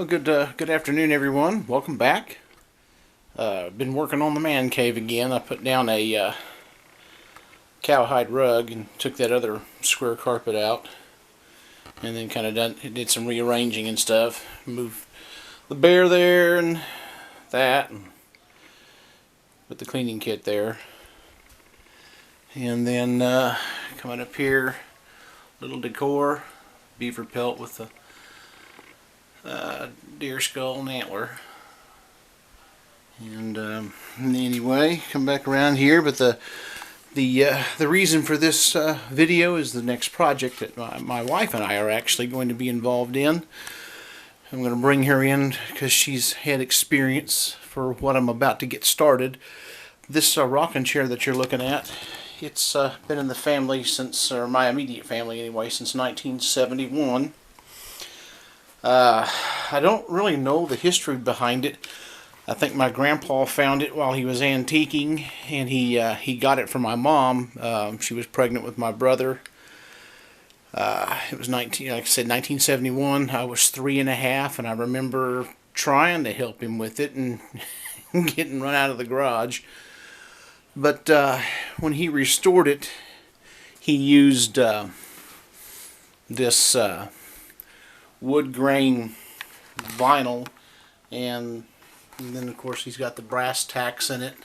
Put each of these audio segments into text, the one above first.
Well, good afternoon, everyone. Welcome back. Been working on the man cave again. I put down a cowhide rug and took that other square carpet out, and then kind of did some rearranging and stuff. Moved the bear there and that, and put the cleaning kit there, and then coming up here, little decor, beaver pelt with the deer skull and antler. And anyway, come back around here. But the reason for this video is the next project that my wife and I are actually going to be involved in. I'm going to bring her in because she's had experience for what I'm about to get started. This rocking chair that you're looking at, it's been in the family since, or my immediate family anyway, since 1971. I don't really know the history behind it. I think my grandpa found it while he was antiquing, and he got it from my mom. She was pregnant with my brother. It was like I said, 1971. I was 3½, and I remember trying to help him with it and getting run out of the garage. But when he restored it, he used this wood grain vinyl, and then of course he's got the brass tacks in it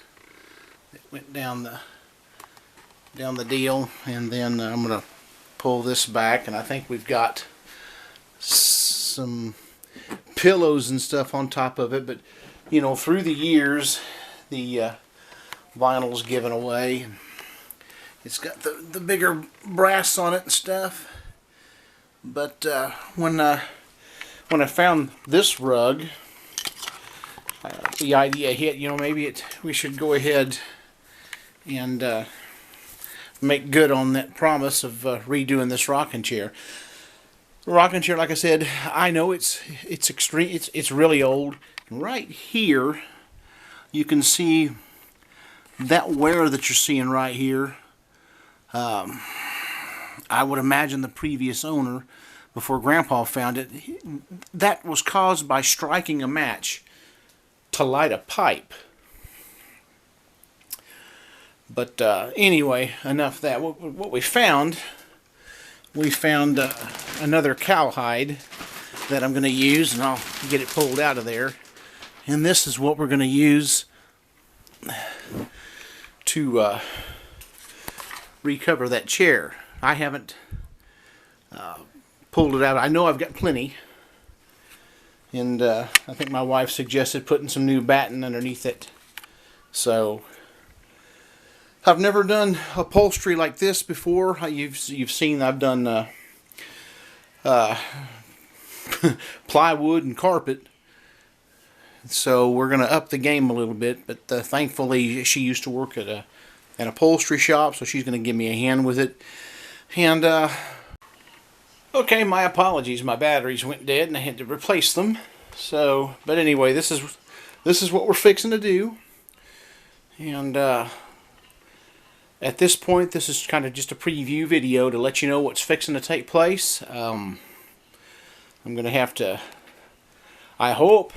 that went down the deal. And then I'm gonna pull this back, and I think we've got some pillows and stuff on top of it. But you know, through the years the vinyl's given away. It's got the bigger brass on it and stuff. But when I found this rug, the idea hit, you know, maybe we should go ahead and make good on that promise of redoing this rocking chair. The rocking chair, like I said, I know it's extreme. It's really old. Right here, you can see that wear that you're seeing right here. I would imagine the previous owner, before Grandpa found it, that was caused by striking a match to light a pipe. But anyway, enough of that. What we found another cowhide that I'm going to use, and I'll get it pulled out of there. And this is what we're going to use to recover that chair. I haven't pulled it out. I know I've got plenty, and I think my wife suggested putting some new batting underneath it. So I've never done upholstery like this before. You've seen I've done plywood and carpet. So we're going to up the game a little bit. But thankfully she used to work at an upholstery shop, so she's going to give me a hand with it. And okay, my apologies. My batteries went dead, and I had to replace them. So, but anyway, this is what we're fixing to do. And at this point, this is kind of just a preview video to let you know what's fixing to take place. I'm going to have to, I hope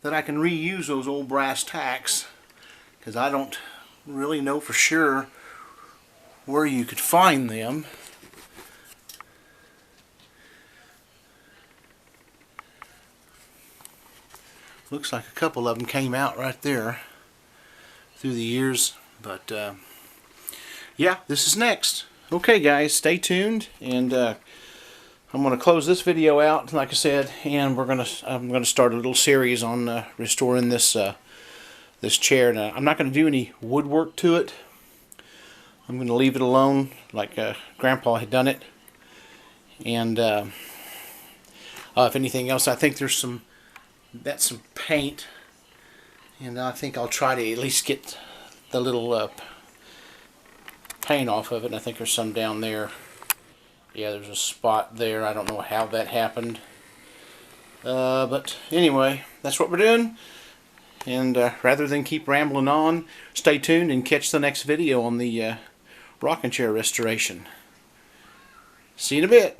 that I can reuse those old brass tacks, because I don't really know for sure where you could find them. Looks like a couple of them came out right there through the years. But yeah, this is next. Okay guys, stay tuned, and I'm going to close this video out, like I said, and I'm going to start a little series on restoring this this chair. Now, I'm not going to do any woodwork to it. I'm going to leave it alone, like Grandpa had done it. And if anything else, I think there's some paint, and I think I'll try to at least get the little paint off of it. And I think there's some down there. Yeah, there's a spot there. I don't know how that happened. But anyway, that's what we're doing. And rather than keep rambling on, stay tuned and catch the next video on the rocking chair restoration. See you in a bit.